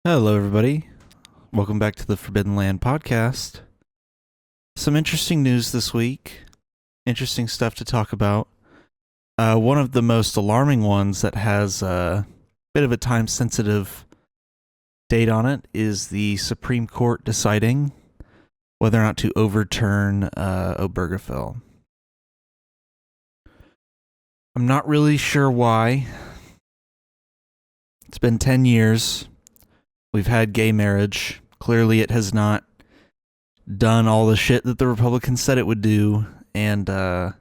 Hello, everybody. Welcome back to the Forbidden Land podcast. Some interesting news this week. Interesting stuff to talk about. One of the most alarming ones that has a bit of a time-sensitive date on it is the Supreme Court deciding whether or not to overturn Obergefell. I'm not really sure why. It's been 10 years. We've had gay marriage. Clearly it has not done all the shit that the Republicans said it would do. And, I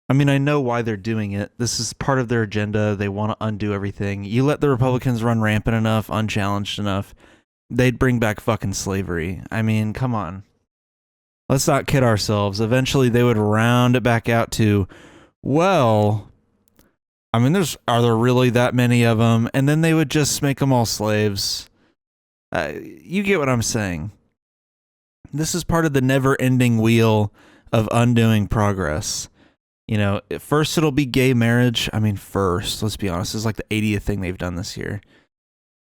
know why they're doing it. This is part of their agenda. They want to undo everything. You let the Republicans run rampant enough, unchallenged enough, they'd bring back fucking slavery. I mean, come on. Let's not kid ourselves. Eventually they would round it back out to, well, are there really that many of them? And then they would just make them all slaves. You get what I'm saying. This is part of the never-ending wheel of undoing progress. You know, first it'll be gay marriage. Let's be honest, this is like the 80th thing they've done this year.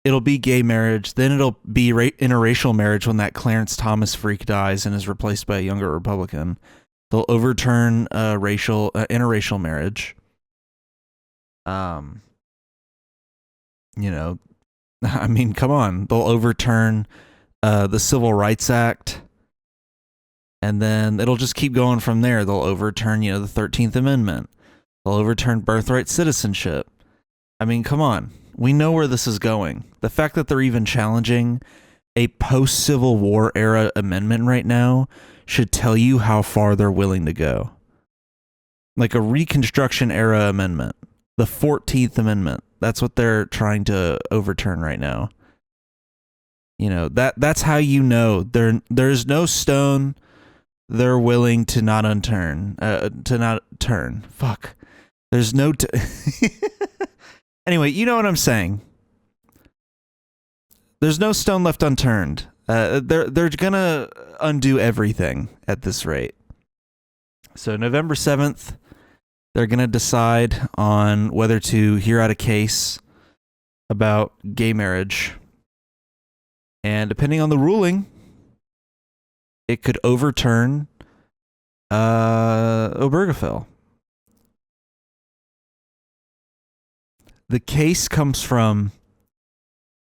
It'll be gay marriage. Then it'll be interracial marriage when that Clarence Thomas freak dies and is replaced by a younger Republican. They'll overturn interracial marriage. Come on. They'll overturn the Civil Rights Act, and then it'll just keep going from there. They'll overturn, the 13th Amendment. They'll overturn birthright citizenship. Come on. We know where this is going. The fact that they're even challenging a post-Civil War era amendment right now should tell you how far they're willing to go. Like a Reconstruction era amendment. The 14th Amendment. That's what they're trying to overturn right now. That's how you know there's no stone they're willing to not turn. Fuck. There's no Anyway, you know what I'm saying. There's no stone left unturned. They're gonna undo everything at this rate. So November 7th, they're going to decide on whether to hear out a case about gay marriage. And depending on the ruling, it could overturn Obergefell. The case comes from...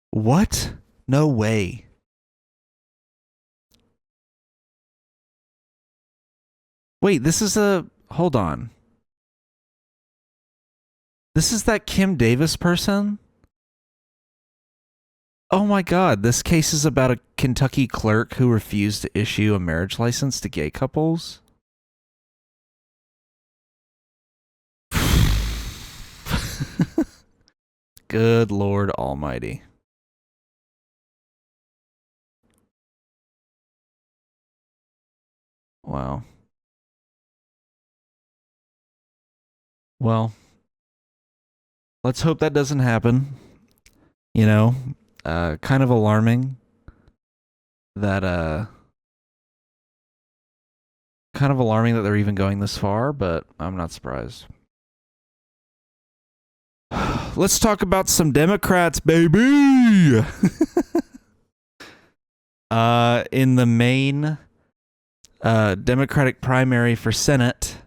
What? No way. Wait, this is a... Hold on. This is that Kim Davis person? Oh my god, this case is about a Kentucky clerk who refused to issue a marriage license to gay couples? Good Lord Almighty. Wow. Well... Let's hope that doesn't happen. Kind of alarming that they're even going this far, but I'm not surprised. Let's talk about some Democrats, baby. In the main Democratic primary for Senate,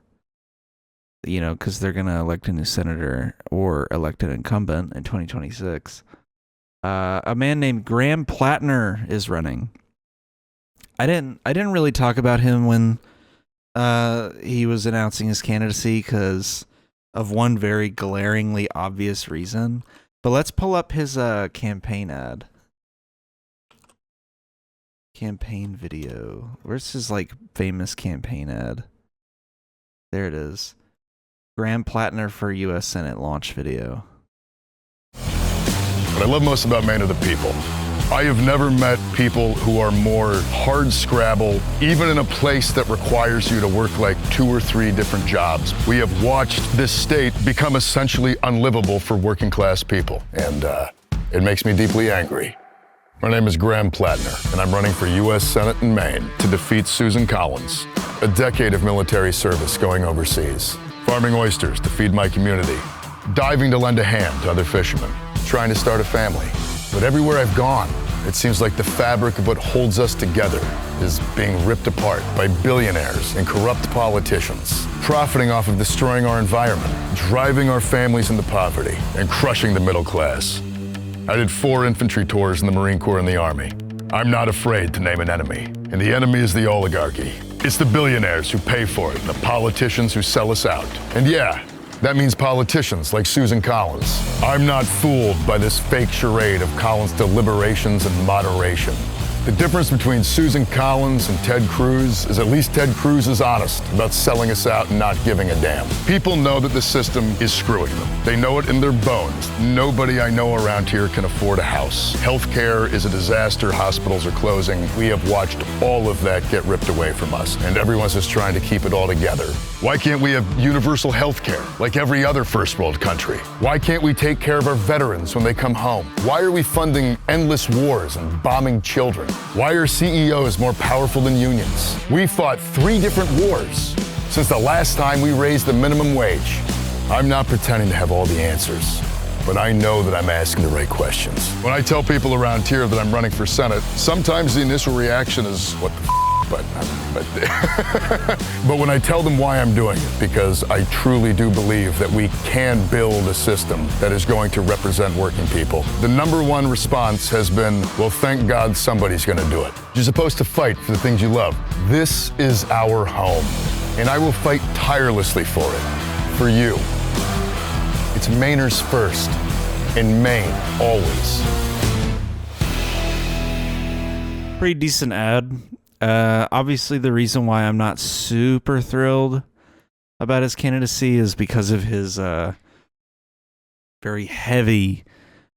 because they're going to elect a new senator or elect an incumbent in 2026. A man named Graham Plattner is running. I didn't really talk about him when he was announcing his candidacy because of one very glaringly obvious reason. But let's pull up his campaign ad. Campaign video. Where's his famous campaign ad? There it is. Graham Plattner for U.S. Senate launch video. What I love most about Maine are the people. I have never met people who are more hard scrabble, even in a place that requires you to work like 2 or 3 different jobs. We have watched this state become essentially unlivable for working class people, and it makes me deeply angry. My name is Graham Plattner, and I'm running for U.S. Senate in Maine to defeat Susan Collins. A decade of military service going overseas. Farming oysters to feed my community. Diving to lend a hand to other fishermen. Trying to start a family. But everywhere I've gone, it seems like the fabric of what holds us together is being ripped apart by billionaires and corrupt politicians, profiting off of destroying our environment, driving our families into poverty, and crushing the middle class. I did 4 infantry tours in the Marine Corps and the Army. I'm not afraid to name an enemy, and the enemy is the oligarchy. It's the billionaires who pay for it, and the politicians who sell us out. And yeah, that means politicians like Susan Collins. I'm not fooled by this fake charade of Collins' deliberations and moderation. The difference between Susan Collins and Ted Cruz is at least Ted Cruz is honest about selling us out and not giving a damn. People know that the system is screwing them. They know it in their bones. Nobody I know around here can afford a house. Healthcare is a disaster. Hospitals are closing. We have watched all of that get ripped away from us, and everyone's just trying to keep it all together. Why can't we have universal healthcare like every other first world country? Why can't we take care of our veterans when they come home? Why are we funding endless wars and bombing children? Why are CEOs more powerful than unions? We fought 3 different wars since the last time we raised the minimum wage. I'm not pretending to have all the answers, but I know that I'm asking the right questions. When I tell people around here that I'm running for Senate, sometimes the initial reaction is, what the but when I tell them why I'm doing it, because I truly do believe that we can build a system that is going to represent working people, the #1 response has been, well, thank God somebody's going to do it. You're supposed to fight for the things you love. This is our home, and I will fight tirelessly for it, for you. It's Mainers first, in Maine, always. Pretty decent ad. Obviously, the reason why I'm not super thrilled about his candidacy is because of his very heavy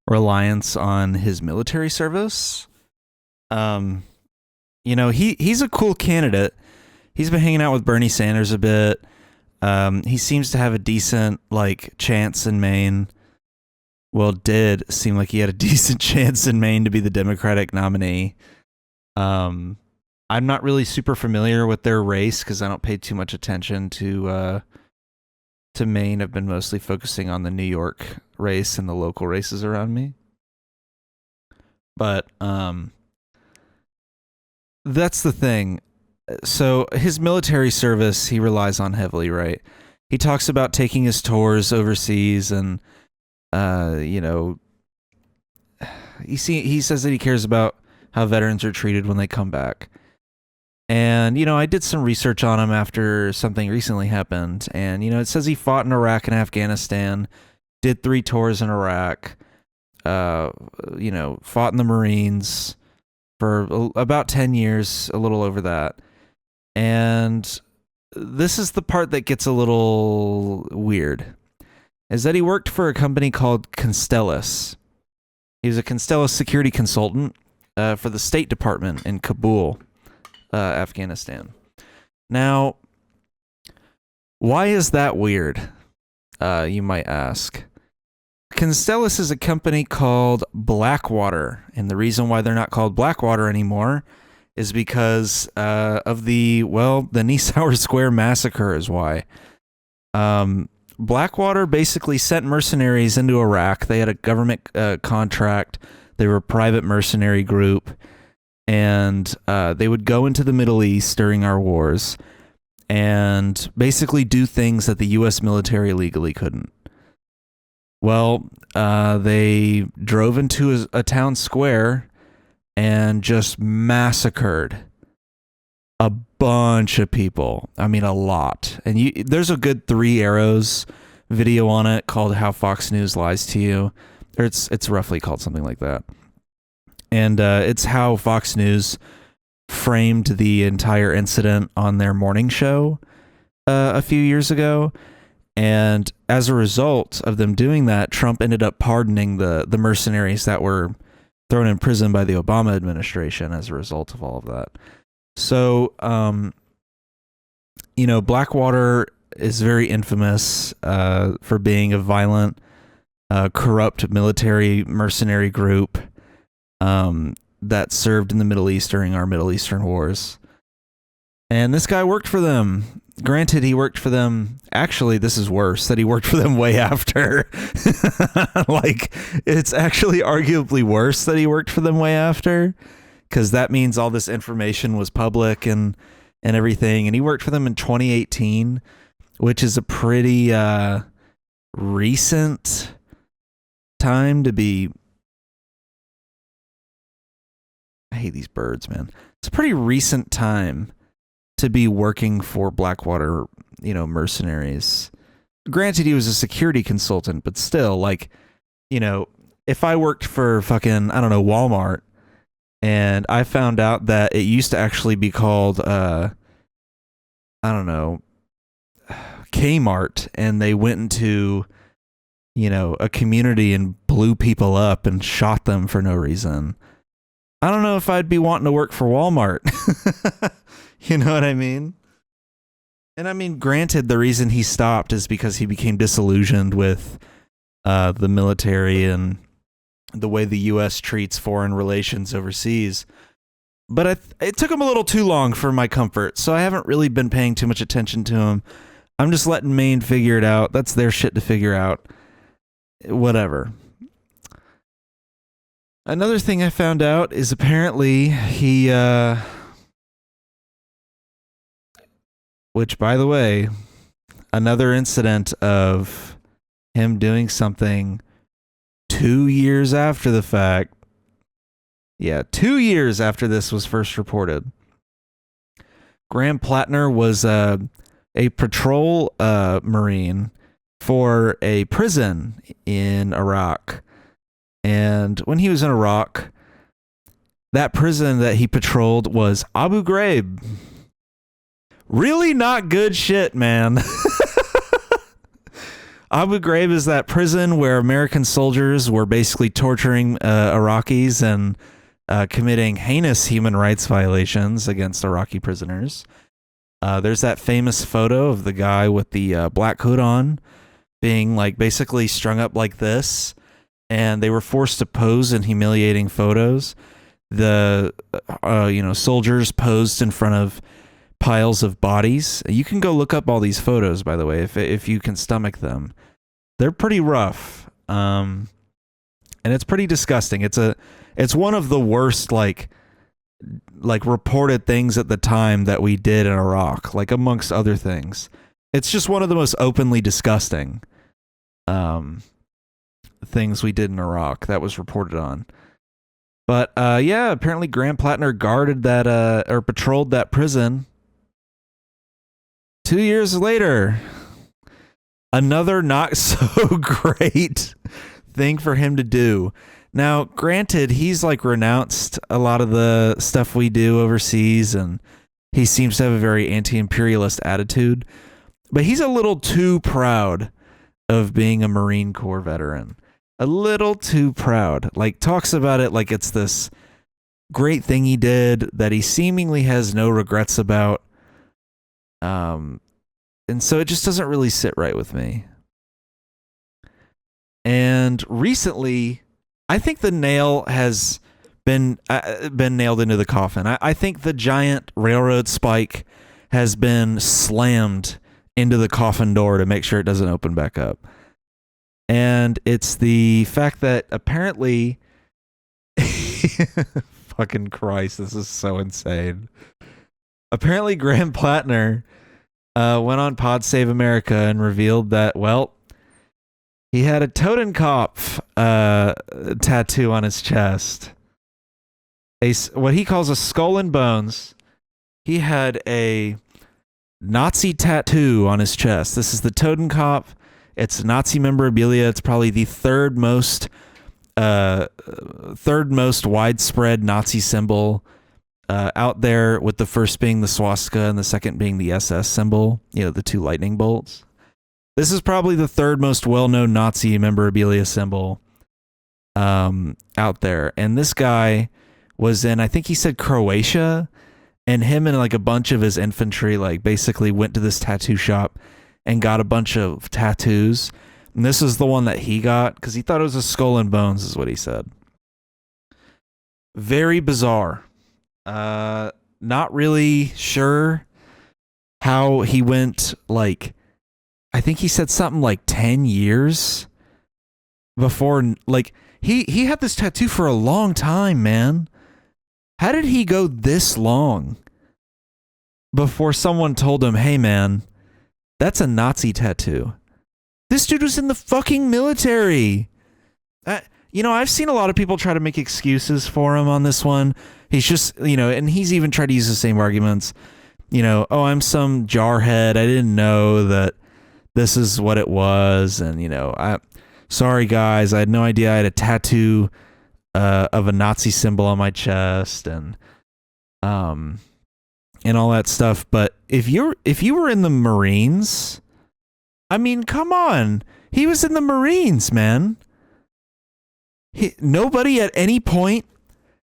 reliance on his military service. He's a cool candidate. He's been hanging out with Bernie Sanders a bit. He seems to have a decent chance in Maine. Well, it did seem like he had a decent chance in Maine to be the Democratic nominee. I'm not really super familiar with their race because I don't pay too much attention to Maine. I've been mostly focusing on the New York race and the local races around me. But that's the thing. So his military service, he relies on heavily, right? He talks about taking his tours overseas and, he says that he cares about how veterans are treated when they come back. And, I did some research on him after something recently happened. And, it says he fought in Iraq and Afghanistan, did 3 tours in Iraq, fought in the Marines for about 10 years, a little over that. And this is the part that gets a little weird, is that he worked for a company called Constellus. He was a Constellus security consultant for the State Department in Kabul, Afghanistan. Now, why is that weird? You might ask. Constellus is a company called Blackwater, and the reason why they're not called Blackwater anymore is because of the Nisour Square massacre is why. Blackwater basically sent mercenaries into Iraq. They had a government contract. They were a private mercenary group, and they would go into the Middle East during our wars and basically do things that the U.S. military legally couldn't. Well, they drove into a town square and just massacred a bunch of people. I mean, a lot. And there's a good 3 Arrows video on it called How Fox News Lies to You. Or it's roughly called something like that. And it's how Fox News framed the entire incident on their morning show a few years ago. And as a result of them doing that, Trump ended up pardoning the mercenaries that were thrown in prison by the Obama administration as a result of all of that. So, Blackwater is very infamous for being a violent, corrupt military mercenary group that served in the Middle East during our Middle Eastern wars. And this guy worked for them. granted, he worked for them. Actually, this is worse, that he worked for them way after. Like, it's actually arguably worse that he worked for them way after, because that means all this information was public and everything. And he worked for them in 2018, which is a pretty recent time to be. I hate these birds, man. It's a pretty recent time to be working for Blackwater, mercenaries. Granted, he was a security consultant, but still, like, if I worked for fucking, I don't know, Walmart, and I found out that it used to actually be called, I don't know, Kmart, and they went into, a community and blew people up and shot them for no reason, I don't know if I'd be wanting to work for Walmart. You know what I mean? And I mean, granted, the reason he stopped is because he became disillusioned with the military and the way the U.S. treats foreign relations overseas. But it took him a little too long for my comfort, so I haven't really been paying too much attention to him. I'm just letting Maine figure it out. That's their shit to figure out. Whatever. Another thing I found out is apparently he, which, by the way, another incident of him doing something 2 years after the fact. Yeah, 2 years after this was first reported. Graham Plattner was a patrol Marine for a prison in Iraq. And when he was in Iraq, that prison that he patrolled was Abu Ghraib. Really not good shit, man. Abu Ghraib is that prison where American soldiers were basically torturing Iraqis and committing heinous human rights violations against Iraqi prisoners. There's that famous photo of the guy with the black hood on being like basically strung up like this. And they were forced to pose in humiliating photos. The soldiers posed in front of piles of bodies. You can go look up all these photos, by the way, if you can stomach them. They're pretty rough, and it's pretty disgusting. It's one of the worst like reported things at the time that we did in Iraq, like amongst other things. It's just one of the most openly disgusting things we did in Iraq that was reported on. But yeah, apparently Graham Plattner guarded that or patrolled that prison. 2 years later, another not so great thing for him to do. Now, granted, he's like renounced a lot of the stuff we do overseas, and he seems to have a very anti-imperialist attitude, but he's a little too proud of being a Marine Corps veteran. A little too proud. Like, talks about it like it's this great thing he did that he seemingly has no regrets about. And so it just doesn't really sit right with me. And recently, I think the nail has been nailed into the coffin. I think the giant railroad spike has been slammed into the coffin door to make sure it doesn't open back up. And it's the fact that apparently, fucking Christ, this is so insane. Apparently, Graham Plattner went on Pod Save America and revealed that, well, he had a Totenkopf tattoo on his chest. What he calls a skull and bones. He had a Nazi tattoo on his chest. This is the Totenkopf. It's Nazi memorabilia. It's probably the third most widespread Nazi symbol out there, with the first being the swastika and the second being the SS symbol, the two lightning bolts. This is probably the third most well-known Nazi memorabilia symbol out there. And this guy was in, I think he said Croatia, and him and like a bunch of his infantry like basically went to this tattoo shop and got a bunch of tattoos. And this is the one that he got because he thought it was a skull and bones, is what he said. Very bizarre. Not really sure how he went like, I think he said something like 10 years before, like he had this tattoo for a long time, man. How did he go this long before someone told him, hey man, that's a Nazi tattoo? This dude was in the fucking military. I've seen a lot of people try to make excuses for him on this one. He's just, and he's even tried to use the same arguments. Oh, I'm some jarhead. I didn't know that this is what it was. And, sorry guys, I had no idea I had a tattoo of a Nazi symbol on my chest and all that stuff. But if you were in the Marines, I mean, come on. He was in the Marines, man. Nobody at any point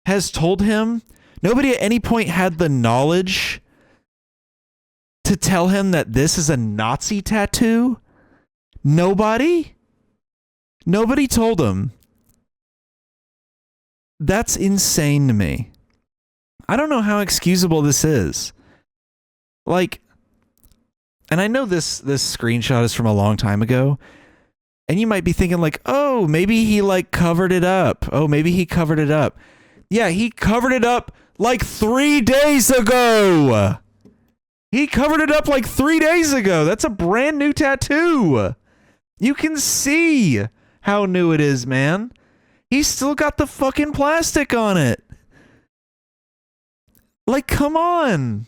has told him, nobody at any point had the knowledge to tell him that this is a Nazi tattoo. Nobody told him. That's insane to me. I don't know how excusable this is. Like, and I know this screenshot is from a long time ago, and you might be thinking like, oh, maybe he like covered it up. Oh, maybe he covered it up. Yeah, he covered it up like 3 days ago. He covered it up like 3 days ago. That's a brand new tattoo. You can see how new it is, man. He's still got the fucking plastic on it. Like, come on.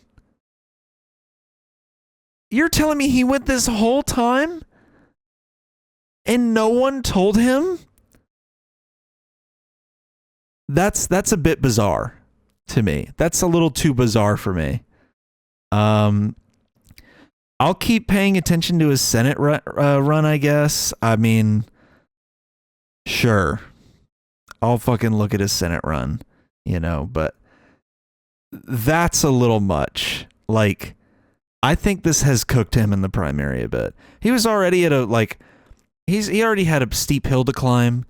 You're telling me he went this whole time and no one told him? That's a bit bizarre to me. That's a little too bizarre for me. I'll keep paying attention to his Senate run, I guess. I mean, sure. I'll fucking look at his Senate run, but that's a little much. Like, I think this has cooked him in the primary a bit. He was already at he already had a steep hill to climb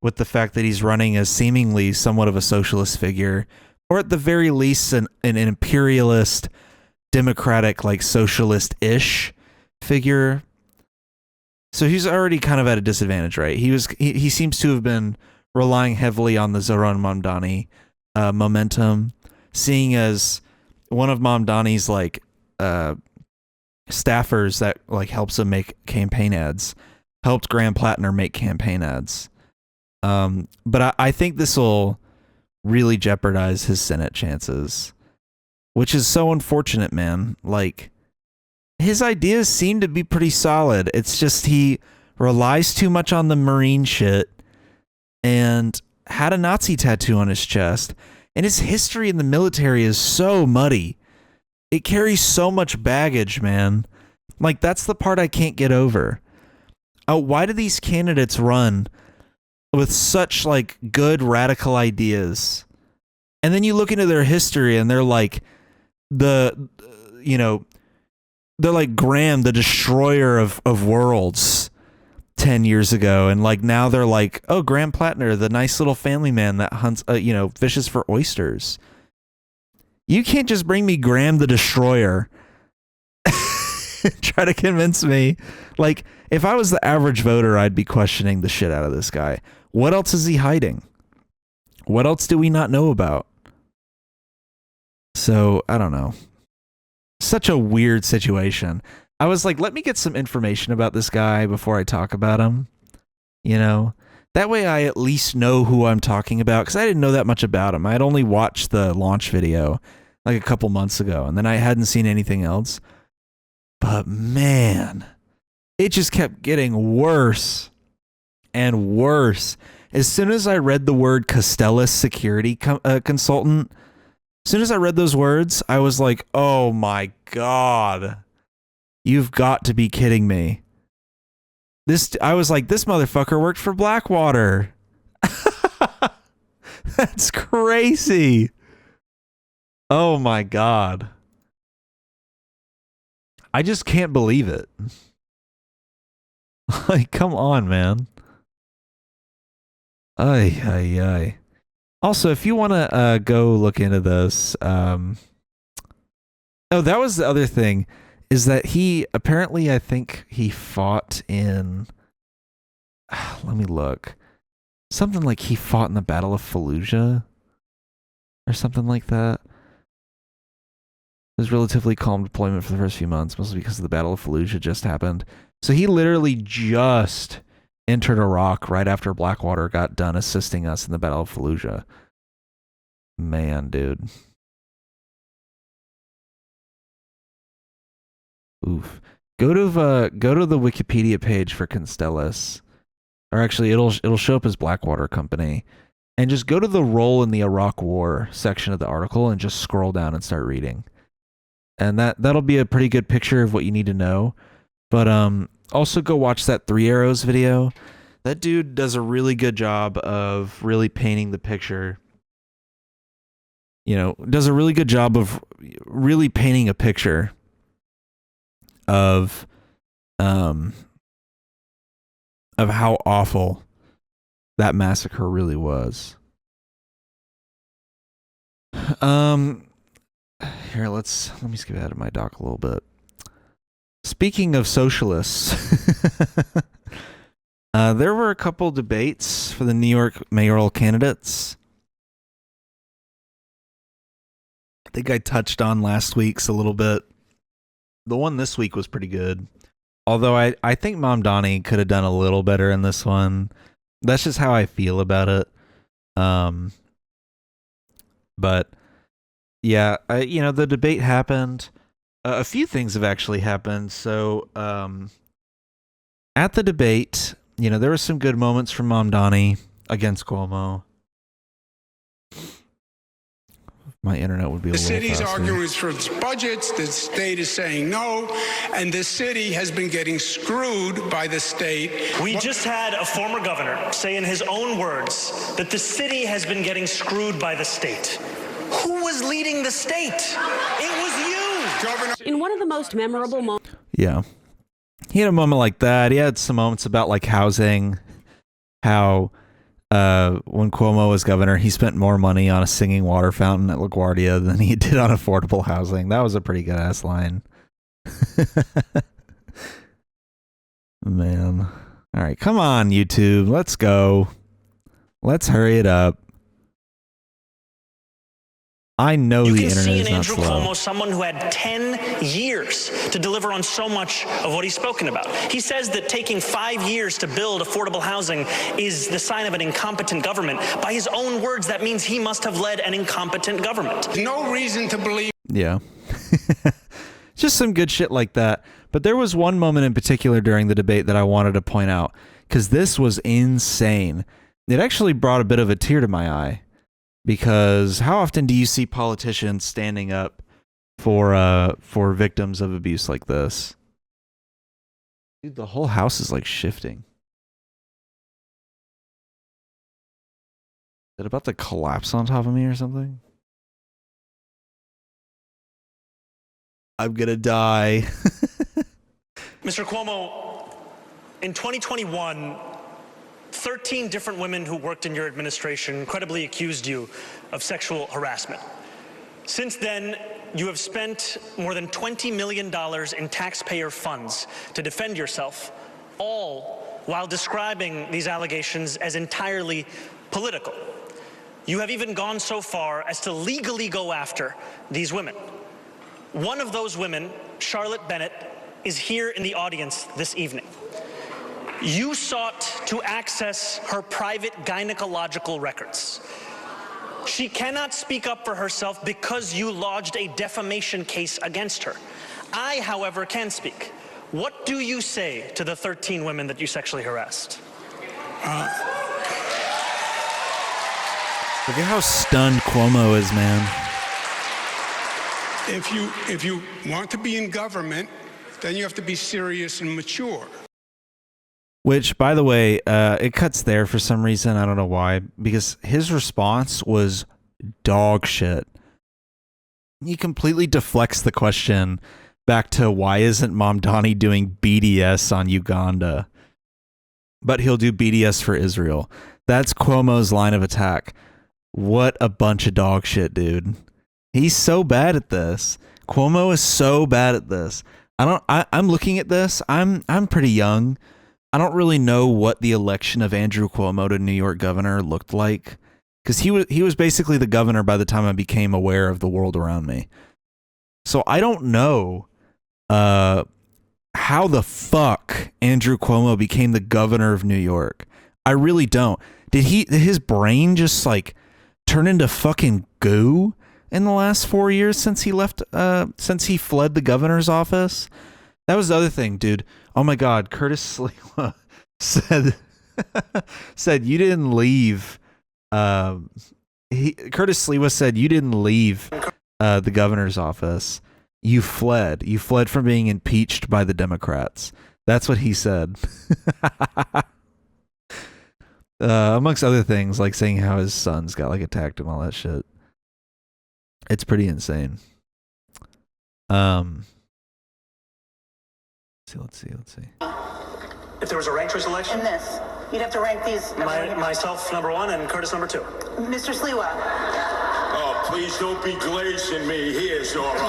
with the fact that he's running as seemingly somewhat of a socialist figure, or at the very least an imperialist, democratic, like socialist-ish figure. So he's already kind of at a disadvantage, right? He seems to have been relying heavily on the Zohran Mamdani momentum, seeing as one of Mamdani's like staffers that like helps him make campaign ads, helped Graham Plattner make campaign ads. But I think this will really jeopardize his Senate chances, which is so unfortunate, man. Like, his ideas seem to be pretty solid. It's just he relies too much on the Marine shit and had a Nazi tattoo on his chest. And his history in the military is so muddy. It carries so much baggage, man. Like, that's the part I can't get over. Why do these candidates run with such like good radical ideas, and then you look into their history and they're like they're like Graham, the destroyer of worlds 10 years ago, and like now they're like, oh, Graham Plattner, the nice little family man that hunts fishes for oysters. You can't just bring me Graham the Destroyer try to convince me. Like, if I was the average voter, I'd be questioning the shit out of this guy. What else is he hiding? What else do we not know about? So, I don't know. Such a weird situation. I was like, let me get some information about this guy before I talk about him. That way I at least know who I'm talking about, because I didn't know that much about him. I had only watched the launch video like a couple months ago, and then I hadn't seen anything else. But man, it just kept getting worse and worse. As soon as I read the word Costellus security consultant, as soon as I read those words, I was like, oh my God, you've got to be kidding me. I was like, this motherfucker worked for Blackwater. That's crazy. Oh my God. I just can't believe it. Like, come on, man. Ay, ay, ay. Also, if you want to go look into this, oh, that was the other thing, is that he apparently, I think he fought in, let me look, something like he fought in the Battle of Fallujah or something like that. It was relatively calm deployment for the first few months, mostly because the Battle of Fallujah just happened. So he literally just entered Iraq right after Blackwater got done assisting us in the Battle of Fallujah. Man, dude. Oof. Go to the Wikipedia page for Constellus, or actually, it'll show up as Blackwater Company, and just go to the role in the Iraq War section of the article and just scroll down and start reading, and that'll be a pretty good picture of what you need to know. But also go watch that Three Arrows video. That dude does a really good job of really painting the picture. You know, does a really good job of really painting a picture of how awful that massacre really was. Here, let me skip ahead of my doc a little bit. Speaking of socialists, there were a couple debates for the New York mayoral candidates. I think I touched on last week's a little bit. The one this week was pretty good. Although I think Mamdani could have done a little better in this one. That's just how I feel about it. But yeah, the debate happened. A few things have actually happened. So at the debate, there were some good moments from Mamdani against Cuomo. My internet would be a little faster. The city's arguing for its budgets, the state is saying no, and the city has been getting screwed by the state. We just had a former governor say in his own words that the city has been getting screwed by the state. Who was leading the state? It was you! Governor. In one of the most memorable moments. Yeah. He had a moment like that. He had some moments about like housing, how when Cuomo was governor, he spent more money on a singing water fountain at LaGuardia than he did on affordable housing. That was a pretty good ass line. Man. All right, come on, YouTube. Let's go. Let's hurry it up. I know the internet is not slow. You can see in Andrew Cuomo someone who had 10 years to deliver on so much of what he's spoken about. He says that taking 5 years to build affordable housing is the sign of an incompetent government. By his own words, that means he must have led an incompetent government. No reason to believe. Yeah. Just some good shit like that. But there was one moment in particular during the debate that I wanted to point out, because this was insane. It actually brought a bit of a tear to my eye. Because how often do you see politicians standing up for victims of abuse like this? Dude, the whole house is like shifting. Is it about to collapse on top of me or something? I'm gonna die. Mr. Cuomo, in 2021, 13 different women who worked in your administration credibly accused you of sexual harassment. Since then, you have spent more than $20 million in taxpayer funds to defend yourself, all while describing these allegations as entirely political. You have even gone so far as to legally go after these women. One of those women, Charlotte Bennett, is here in the audience this evening. You sought to access her private gynecological records. She cannot speak up for herself because you lodged a defamation case against her. I, however, can speak. What do you say to the 13 women that you sexually harassed? Look at how stunned Cuomo is, man. If you want to be in government, then you have to be serious and mature. Which, by the way, it cuts there for some reason. I don't know why. Because his response was dog shit. He completely deflects the question back to why isn't Mamdani doing BDS on Uganda? But he'll do BDS for Israel. That's Cuomo's line of attack. What a bunch of dog shit, dude. He's so bad at this. Cuomo is so bad at this. I'm looking at this. I'm pretty young. I don't really know what the election of Andrew Cuomo to New York governor looked like, because he was basically the governor by the time I became aware of the world around me. So I don't know how the fuck Andrew Cuomo became the governor of New York. I really don't. Did his brain just like turn into fucking goo in the last 4 years since he fled the governor's office? That was the other thing, dude. Oh my God, Curtis Sliwa said you didn't leave. Curtis Sliwa said you didn't leave the governor's office. You fled. You fled from being impeached by the Democrats. That's what he said. Amongst other things, like saying how his sons got like attacked and all that shit. It's pretty insane. Let's see. If there was a ranked choice election, In this, you'd have to rank these. myself number 1 and Curtis number 2. Mr. Sliwa. Oh, please don't be glazing me here, Zohran.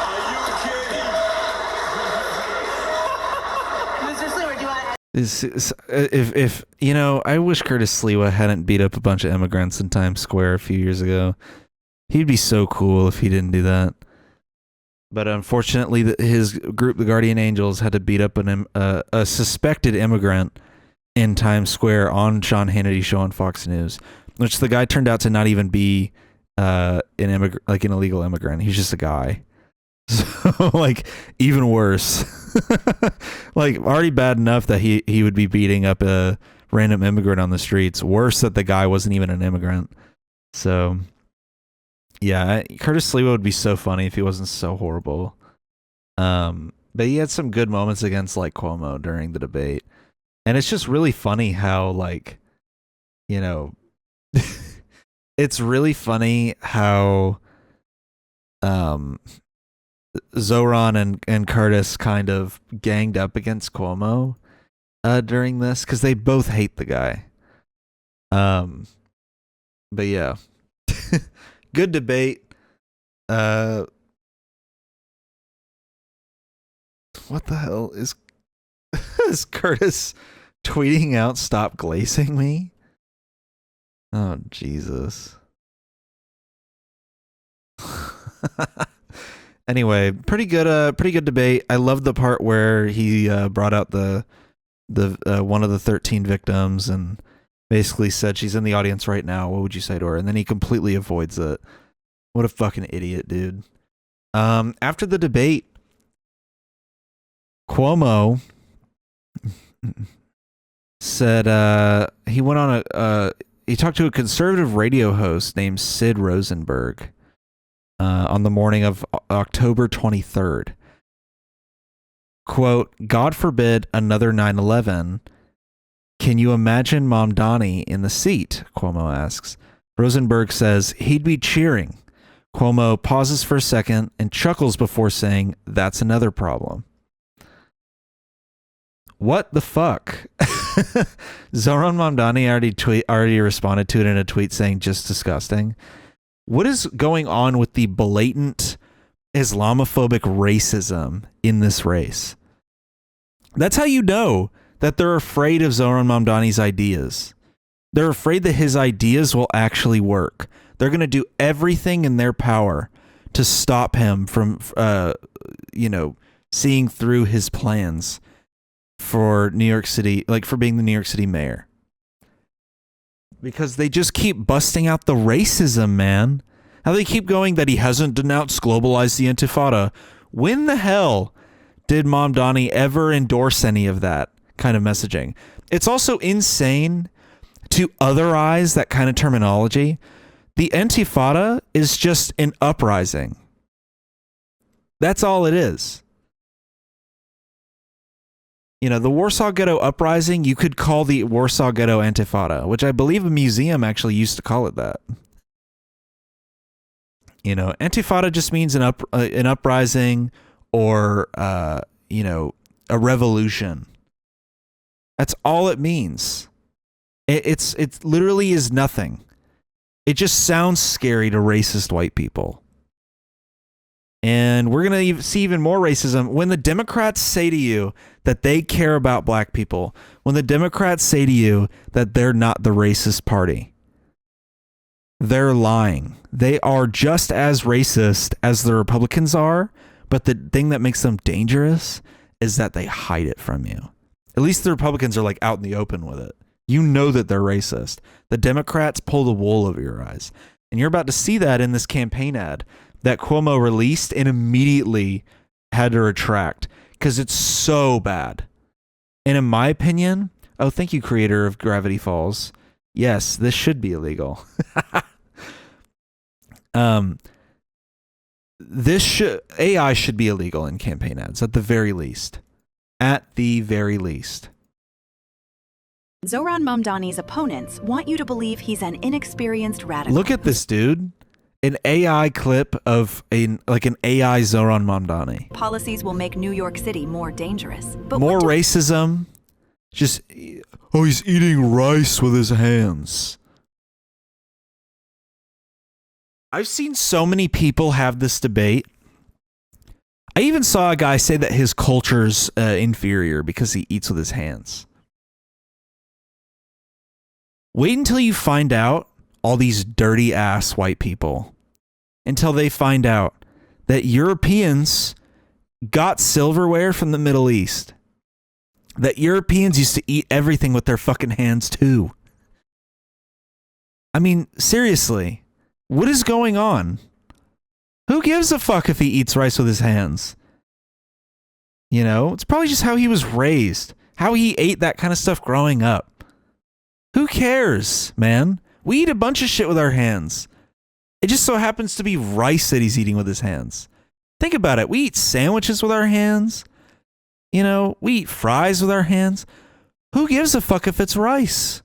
Are you kidding? Mr. Sliwa, do you want If you know, I wish Curtis Sliwa hadn't beat up a bunch of immigrants in Times Square a few years ago. He'd be so cool if he didn't do that. But unfortunately, his group, the Guardian Angels, had to beat up a suspected immigrant in Times Square on Sean Hannity's show on Fox News, which the guy turned out to not even be an illegal immigrant. He's just a guy. So like even worse. Like already bad enough that he would be beating up a random immigrant on the streets. Worse that the guy wasn't even an immigrant. So yeah, Curtis Sliwa would be so funny if he wasn't so horrible. But he had some good moments against like Cuomo during the debate. And it's just really funny how like, you know, it's really funny how Zohran and Curtis kind of ganged up against Cuomo during this because they both hate the guy. But yeah. Good debate. What the hell is Curtis tweeting out "Stop glazing me"? Oh Jesus. Anyway, pretty good debate. I love the part where he brought out the one of the 13 victims and basically said she's in the audience right now. What would you say to her? And then he completely avoids it. What a fucking idiot, dude. After the debate, Cuomo said he went on he talked to a conservative radio host named Sid Rosenberg on the morning of October 23rd. Quote, "God forbid another 9/11. Can you imagine Mamdani in the seat?" Cuomo asks. Rosenberg says he'd be cheering. Cuomo pauses for a second and chuckles before saying, "That's another problem." What the fuck? Zohran Mamdani already responded to it in a tweet saying, "Just disgusting." What is going on with the blatant Islamophobic racism in this race? That's how you know that they're afraid of Zohran Mamdani's ideas. They're afraid that his ideas will actually work. They're going to do everything in their power to stop him from, seeing through his plans for New York City, like for being the New York City mayor. Because they just keep busting out the racism, man. How they keep going that he hasn't denounced globalized the Intifada. When the hell did Mamdani ever endorse any of that kind of messaging? It's also insane to otherize that kind of terminology. The Intifada is just an uprising. That's all it is. You know, the Warsaw Ghetto Uprising, you could call the Warsaw Ghetto Intifada, which I believe a museum actually used to call it that. You know, Intifada just means an uprising or, a revolution. That's all it means. It literally is nothing. It just sounds scary to racist white people. And we're going to see even more racism when the Democrats say to you that they care about black people, when the Democrats say to you that they're not the racist party. They're lying. They are just as racist as the Republicans are, but the thing that makes them dangerous is that they hide it from you. At least the Republicans are like out in the open with it. You know that they're racist. The Democrats pull the wool over your eyes. And you're about to see that in this campaign ad that Cuomo released and immediately had to retract because it's so bad. And in my opinion, oh, thank you, creator of Gravity Falls. Yes, this should be illegal. AI should be illegal in campaign ads at the very least. At the very least. Zohran Mamdani's opponents want you to believe he's an inexperienced radical. Look at this dude. An AI clip of an AI Zohran Mamdani. Policies will make New York City more dangerous. But more racism. Just, oh, he's eating rice with his hands. I've seen so many people have this debate. I even saw a guy say that his culture's inferior because he eats with his hands. Wait until you find out all these dirty ass white people. Until they find out that Europeans got silverware from the Middle East. That Europeans used to eat everything with their fucking hands too. I mean, seriously, what is going on? Who gives a fuck if he eats rice with his hands? You know, it's probably just how he was raised, how he ate that kind of stuff growing up. Who cares, man? We eat a bunch of shit with our hands. It just so happens to be rice that he's eating with his hands. Think about it. We eat sandwiches with our hands. You know, we eat fries with our hands. Who gives a fuck if it's rice?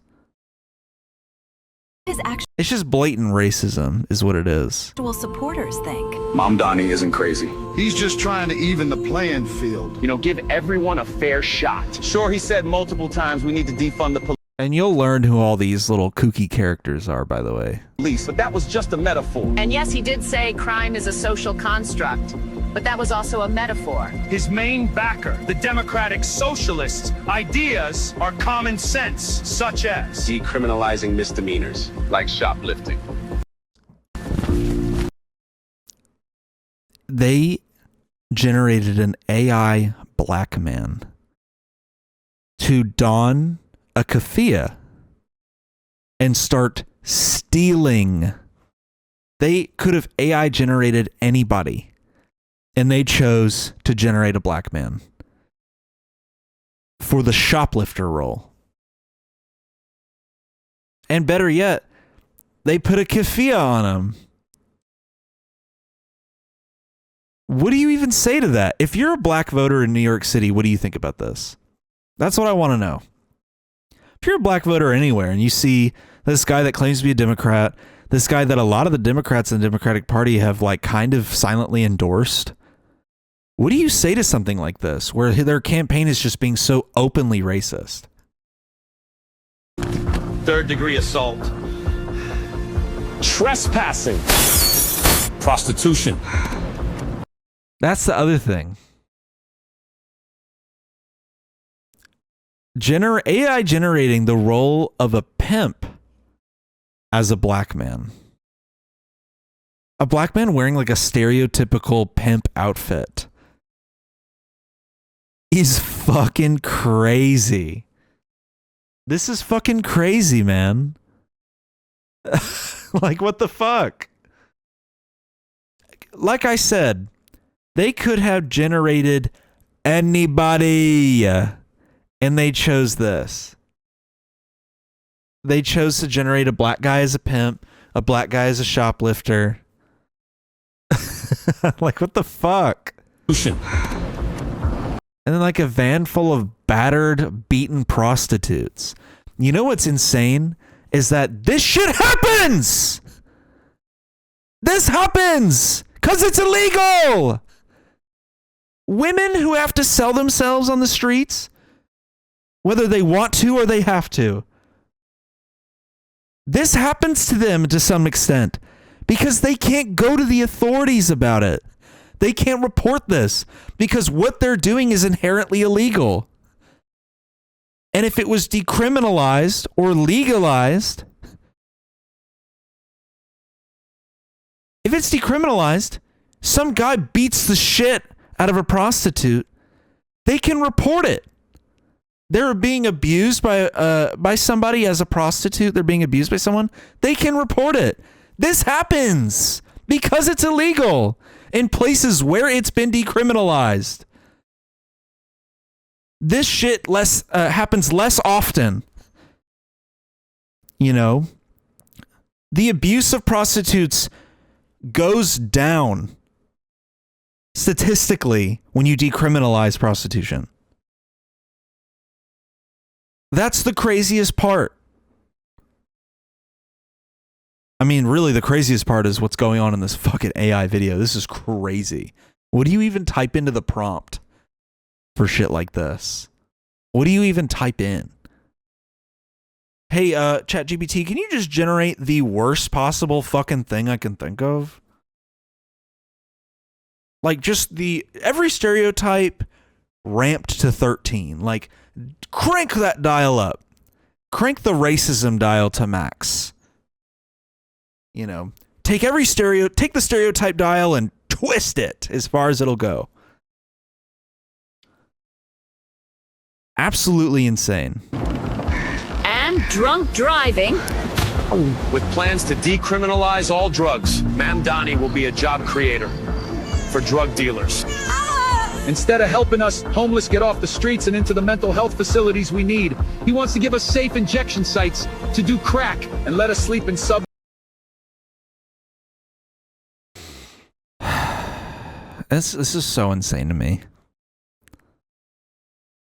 It's just blatant racism is what it is. Actual supporters think. Mamdani isn't crazy. He's just trying to even the playing field. You know, give everyone a fair shot. Sure, he said multiple times we need to defund the And you'll learn who all these little kooky characters are, by the way. police, but that was just a metaphor. And yes, he did say crime is a social construct, but that was also a metaphor. His main backer, the Democratic Socialists' ideas are common sense, such as Decriminalizing misdemeanors, like shoplifting. They generated an AI black man to don a keffiyeh and start stealing. They could have AI generated anybody, and they chose to generate a black man for the shoplifter role. And better yet, they put a keffiyeh on him. What do you even say to that? If you're a black voter in New York City, what do you think about this? That's what I want to know. If you're a black voter anywhere and you see this guy that claims to be a Democrat, this guy that a lot of the Democrats in the Democratic Party have like kind of silently endorsed, what do you say to something like this where their campaign is just being so openly racist? third-degree assault, trespassing, prostitution. That's the other thing. AI generating the role of a pimp as a black man. A black man wearing like a stereotypical pimp outfit. He's fucking crazy. This is fucking crazy, man. Like, what the fuck? Like I said, they could have generated anybody, and they chose this. They chose to generate a black guy as a pimp, a black guy as a shoplifter. Like, what the fuck? And then like a van full of battered, beaten prostitutes. You know what's insane? Is that this shit happens! This happens! Because it's illegal! Women who have to sell themselves on the streets, whether they want to or they have to, this happens to them to some extent because they can't go to the authorities about it. They can't report this because what they're doing is inherently illegal. And if it was decriminalized or legalized, if it's decriminalized, some guy beats the shit out of a prostitute, they can report it. They're being abused by somebody as a prostitute. They're being abused by someone. They can report it. This happens because it's illegal in places where it's been decriminalized. This shit happens less often. You know, the abuse of prostitutes goes down statistically when you decriminalize prostitution. That's the craziest part. I mean, really, the craziest part is what's going on in this fucking AI video. This is crazy. What do you even type into the prompt for shit like this? What do you even type in? Hey, ChatGPT, can you just generate the worst possible fucking thing I can think of? Like, just every stereotype ramped to 13. Like, crank that dial up. Crank the racism dial to max. You know, take the stereotype dial and twist it as far as it'll go. Absolutely insane. And drunk driving. With plans to decriminalize all drugs, Mamdani will be a job creator for drug dealers. Instead of helping us homeless get off the streets and into the mental health facilities we need, he wants to give us safe injection sites to do crack and let us sleep in sub. This is so insane to me.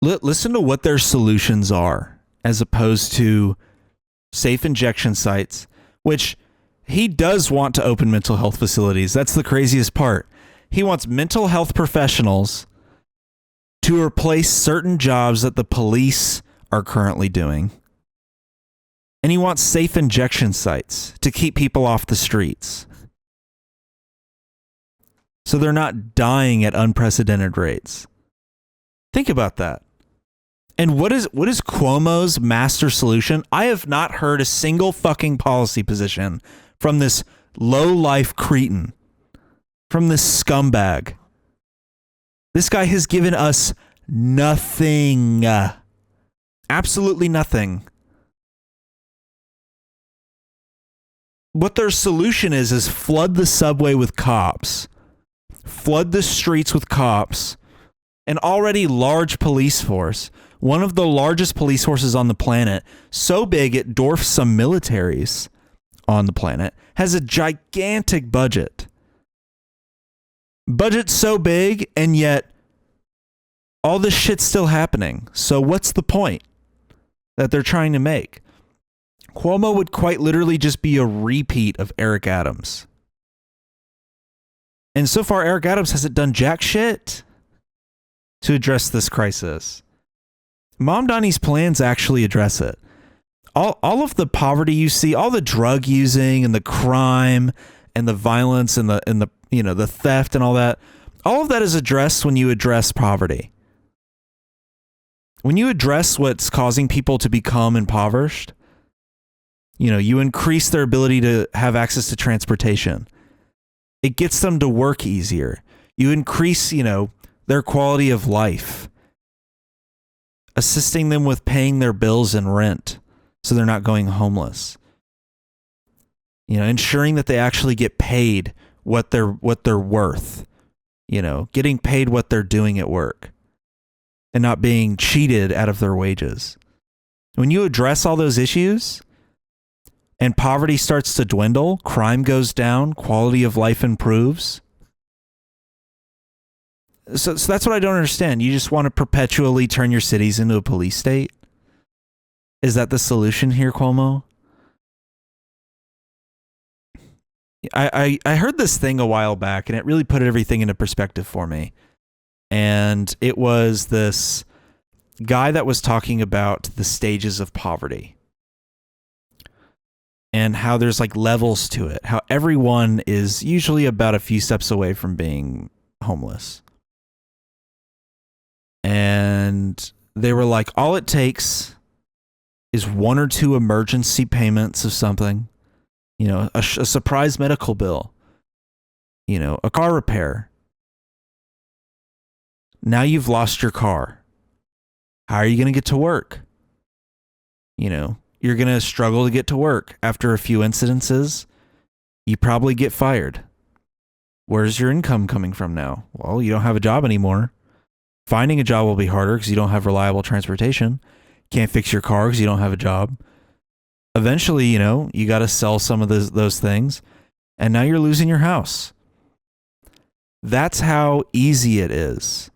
Listen to what their solutions are, as opposed to safe injection sites, which he does want to open mental health facilities. That's the craziest part. He wants mental health professionals to replace certain jobs that the police are currently doing. And he wants safe injection sites to keep people off the streets, so they're not dying at unprecedented rates. Think about that. And what is Cuomo's master solution? I have not heard a single fucking policy position from this low-life cretin, from this scumbag. This guy has given us nothing. Absolutely nothing. What their solution is flood the subway with cops. Flood the streets with cops. An already large police force. One of the largest police forces on the planet. So big it dwarfs some militaries on the planet. Has a gigantic budget. Budget so big, and yet all this shit's still happening. So what's the point that they're trying to make? Cuomo would quite literally just be a repeat of Eric Adams. And so far, Eric Adams hasn't done jack shit to address this crisis. Mamdani's plans actually address it. All of the poverty you see, all the drug using and the crime and the violence and the you know, the theft and all of that is addressed when you address poverty. When you address what's causing people to become impoverished, you know, you increase their ability to have access to transportation. It gets them to work easier. You increase, you know, their quality of life, assisting them with paying their bills and rent so they're not going homeless. You know, ensuring that they actually get paid what they're worth. You know, getting paid what they're doing at work and not being cheated out of their wages. When you address all those issues and poverty starts to dwindle, crime goes down, quality of life improves. So that's what I don't understand. You just want to perpetually turn your cities into a police state? Is that the solution here, Cuomo? I heard this thing a while back, and it really put everything into perspective for me. And it was this guy that was talking about the stages of poverty and how there's like levels to it, how everyone is usually about a few steps away from being homeless. And they were like, all it takes is 1 or 2 emergency payments of something, you know, a surprise medical bill, you know, a car repair. Now you've lost your car. How are you going to get to work? You know, you're going to struggle to get to work. After a few incidences, you probably get fired. Where's your income coming from now? Well, you don't have a job anymore. Finding a job will be harder because you don't have reliable transportation. Can't fix your car because you don't have a job. Eventually, you know, you got to sell some of those things, and now you're losing your house. That's how easy it is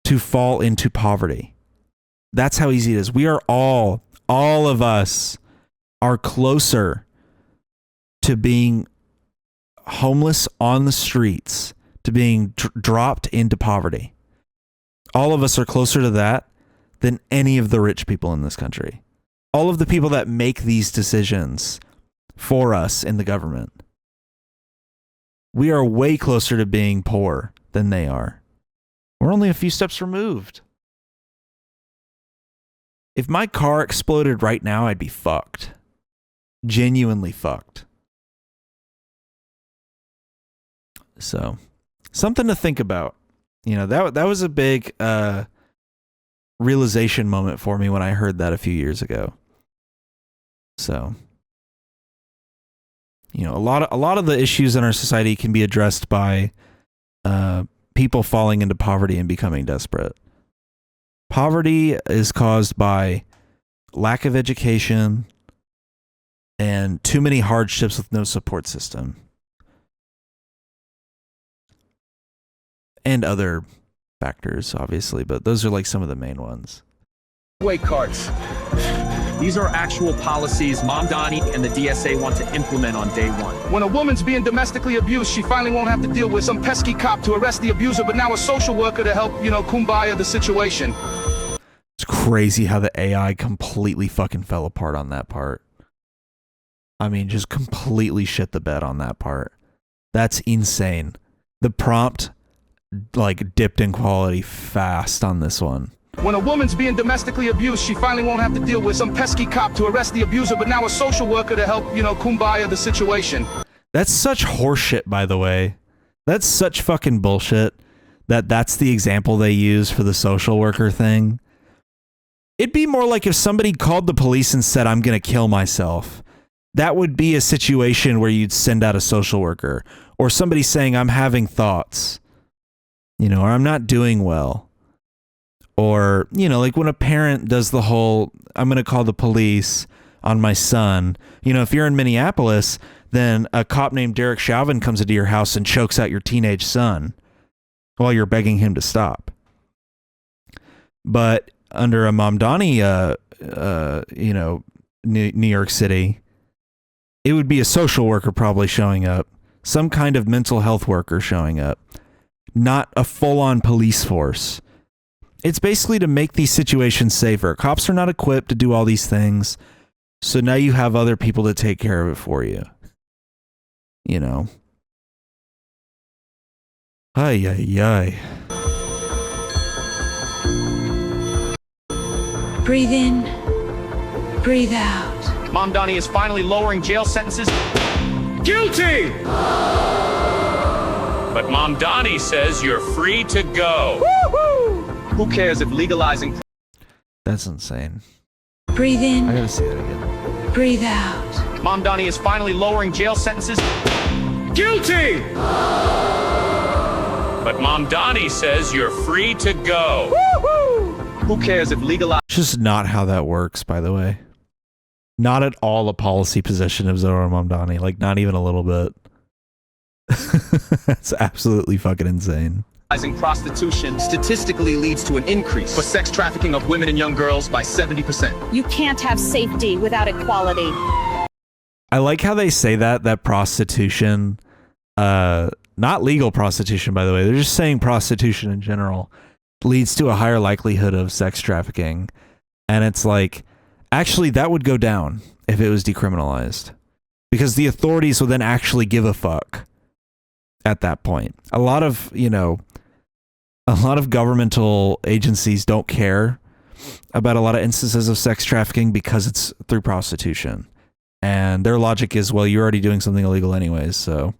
to fall into poverty. That's how easy it is. We are all of us are closer to being homeless on the streets, to being dropped into poverty. All of us are closer to that than any of the rich people in this country. All of the people that make these decisions for us in the government. We are way closer to being poor than they are. We're only a few steps removed. If my car exploded right now, I'd be fucked. Genuinely fucked. So, something to think about. You know, that was a big realization moment for me when I heard that a few years ago. So, you know, a lot of the issues in our society can be addressed by people falling into poverty and becoming desperate. Poverty is caused by lack of education and too many hardships with no support system. And other factors, obviously, but those are like some of the main ones. Way cards. These are actual policies Mamdani and the DSA want to implement on day one. When a woman's being domestically abused, she finally won't have to deal with some pesky cop to arrest the abuser, but now a social worker to help, you know, kumbaya the situation. It's crazy how the AI completely fucking fell apart on that part. I mean, just completely shit the bed on that part. That's insane. The prompt, like, dipped in quality fast on this one. When a woman's being domestically abused, she finally won't have to deal with some pesky cop to arrest the abuser, but now a social worker to help, you know, kumbaya the situation. That's such horseshit, by the way. That's such fucking bullshit that's the example they use for the social worker thing. It'd be more like if somebody called the police and said, I'm going to kill myself. That would be a situation where you'd send out a social worker. Or somebody saying, I'm having thoughts. You know, or I'm not doing well. Or, you know, like when a parent does the whole, I'm going to call the police on my son. You know, if you're in Minneapolis, then a cop named Derek Chauvin comes into your house and chokes out your teenage son while you're begging him to stop. But under a Mamdani, you know, New York City, it would be a social worker probably showing up, some kind of mental health worker showing up, not a full-on police force. It's basically to make these situations safer. Cops are not equipped to do all these things, so now you have other people to take care of it for you. You know. Ay, ay, ay. Breathe in, breathe out. Mamdani is finally lowering jail sentences. Guilty! But Mamdani says you're free to go. Woo-hoo! Who cares if legalizing... That's insane. Breathe in. I gotta see that again. Breathe out. Mamdani is finally lowering jail sentences. Guilty! But Mamdani says you're free to go. Woo-hoo! Who cares if legalizing... It's just not how that works, by the way. Not at all a policy position of Zohran Mamdani. Like, not even a little bit. That's absolutely fucking insane. Prostitution statistically leads to an increase for sex trafficking of women and young girls by 70%. You can't have safety without equality. I like how they say that prostitution, not legal prostitution, by the way, they're just saying prostitution in general, leads to a higher likelihood of sex trafficking. And it's like, actually, that would go down if it was decriminalized. Because the authorities would then actually give a fuck. at that point. A lot of governmental agencies don't care about a lot of instances of sex trafficking because it's through prostitution. And their logic is, well, you're already doing something illegal anyways, so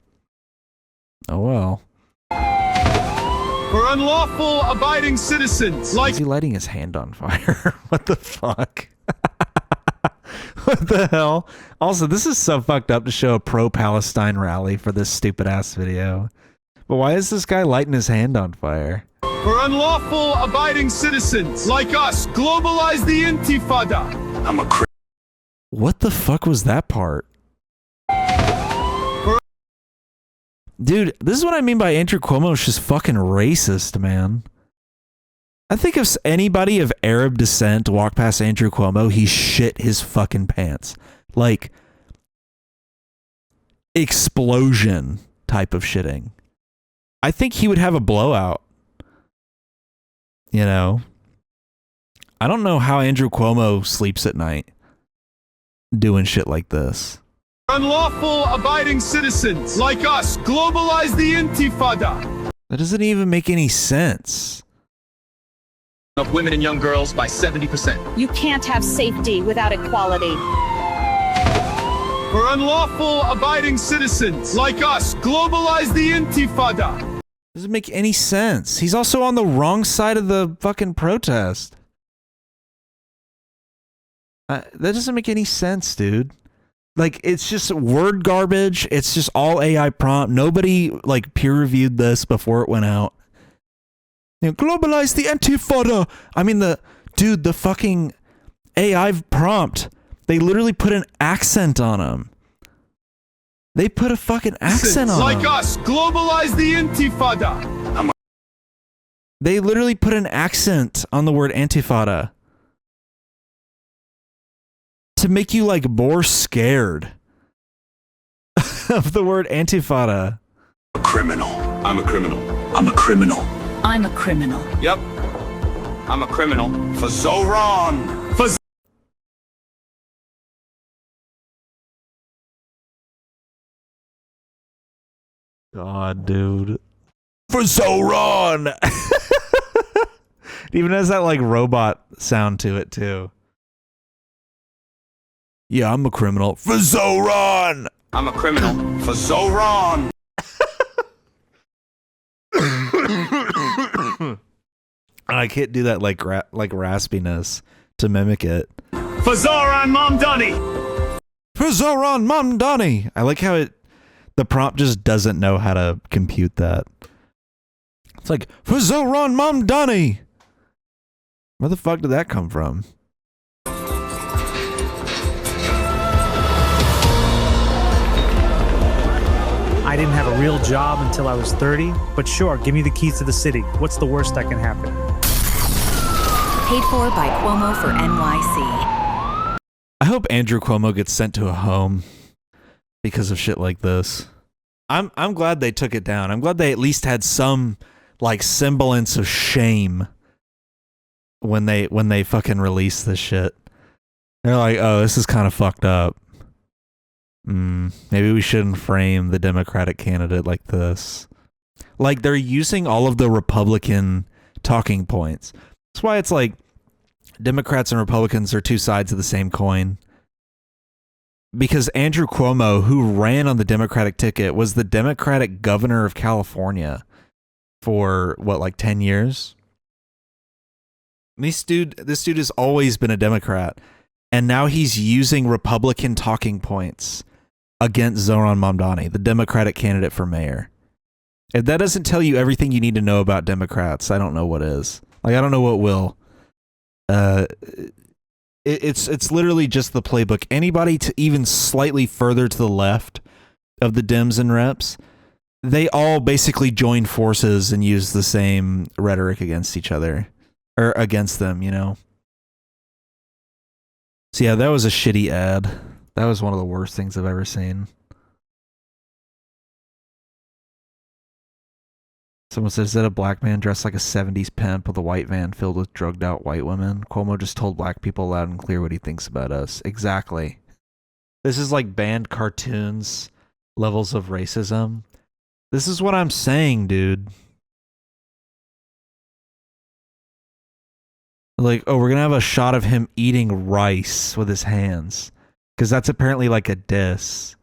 oh well. For unlawful abiding citizens like... Is he lighting his hand on fire? What the fuck? What the hell? Also, this is so fucked up to show a pro-Palestine rally for this stupid-ass video. But why is this guy lighting his hand on fire? For unlawful abiding citizens like us, globalize the Intifada. I'm a What the fuck was that part? Dude, this is what I mean by Andrew Cuomo is just fucking racist, man. I think if anybody of Arab descent walked past Andrew Cuomo, he shit his fucking pants. Like, explosion type of shitting. I think he would have a blowout. You know? I don't know how Andrew Cuomo sleeps at night doing shit like this. Unlawful abiding citizens like us, globalize the Intifada. That doesn't even make any sense. Of women and young girls by 70%. You can't have safety without equality. For unlawful abiding citizens like us, globalize the Intifada. Doesn't make any sense. He's also on the wrong side of the fucking protest. That doesn't make any sense, dude. Like, it's just word garbage. It's just all AI prompt. Nobody, like, peer-reviewed this before it went out. You know, globalize the Antifada. I mean, the fucking AI prompt, they literally put an accent on him. They put a fucking accent on him. Like us, globalize the Intifada. They literally put an accent on the word Antifada. To make you, like, more scared of the word Antifada. A criminal. I'm a criminal. I'm a criminal. I'm a criminal. Yep. I'm a criminal. For Zohran. For God, dude. For Zohran! It even has that, like, robot sound to it, too. Yeah, I'm a criminal. For Zohran! I'm a criminal. For Zohran. I can't do that, like raspiness to mimic it. For Zohran Mamdani. For Zohran Mamdani! I like how the prompt just doesn't know how to compute that. It's like, for Zohran Mamdani! Where the fuck did that come from? I didn't have a real job until I was 30, but sure, give me the keys to the city. What's the worst that can happen? Paid for by Cuomo for NYC. I hope Andrew Cuomo gets sent to a home because of shit like this. I'm glad they took it down. I'm glad they at least had some, like, semblance of shame when they fucking released this shit. They're like, oh, this is kind of fucked up. Maybe we shouldn't frame the Democratic candidate like this. Like, they're using all of the Republican talking points. That's why it's like Democrats and Republicans are two sides of the same coin. Because Andrew Cuomo, who ran on the Democratic ticket, was the Democratic governor of California for, what, like 10 years? This dude has always been a Democrat. And now he's using Republican talking points against Zohran Mamdani, the Democratic candidate for mayor. If that doesn't tell you everything you need to know about Democrats, I don't know what is. Like, I don't know what will. It's literally just the playbook. Anybody to even slightly further to the left of the Dems and Reps, they all basically join forces and use the same rhetoric against each other. Or against them, you know? So yeah, that was a shitty ad. That was one of the worst things I've ever seen. Someone says, is that a black man dressed like a 70s pimp with a white van filled with drugged out white women? Cuomo just told black people loud and clear what he thinks about us. Exactly. This is like banned cartoons levels of racism. This is what I'm saying, dude. Like, oh, we're gonna have a shot of him eating rice with his hands. Because that's apparently like a diss.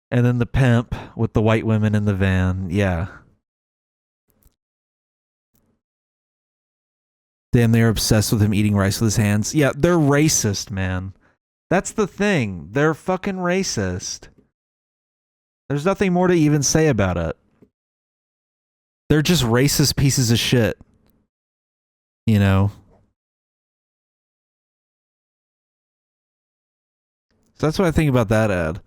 And then the pimp with the white women in the van. Yeah. Damn, they're obsessed with him eating rice with his hands. Yeah, they're racist, man. That's the thing. They're fucking racist. There's nothing more to even say about it. They're just racist pieces of shit. You know? So that's what I think about that ad.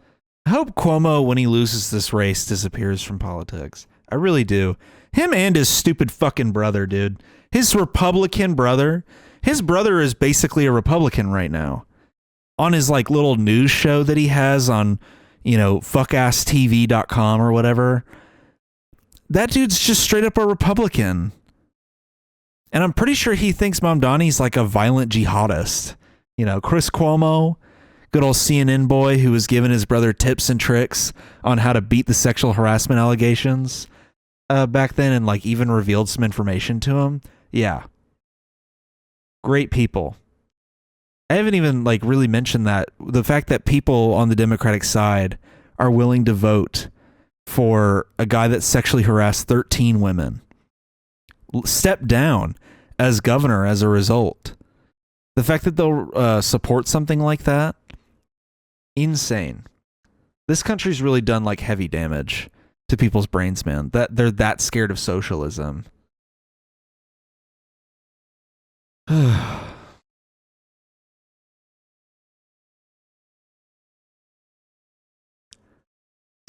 I hope Cuomo, when he loses this race, disappears from politics. I really do. Him and his stupid fucking brother, dude. His Republican brother. His brother is basically a Republican right now. On his like little news show that he has on, you know, fuckasstv.com or whatever. That dude's just straight up a Republican. And I'm pretty sure he thinks Mamdani's like a violent jihadist. You know, Chris Cuomo, good old CNN boy who was giving his brother tips and tricks on how to beat the sexual harassment allegations back then, and like even revealed some information to him. Yeah. Great people. I haven't even like really mentioned that. The fact that people on the Democratic side are willing to vote for a guy that sexually harassed 13 women. Step down as governor as a result. The fact that they'll support something like that, insane. This country's really done like heavy damage to people's brains, man. That they're that scared of socialism.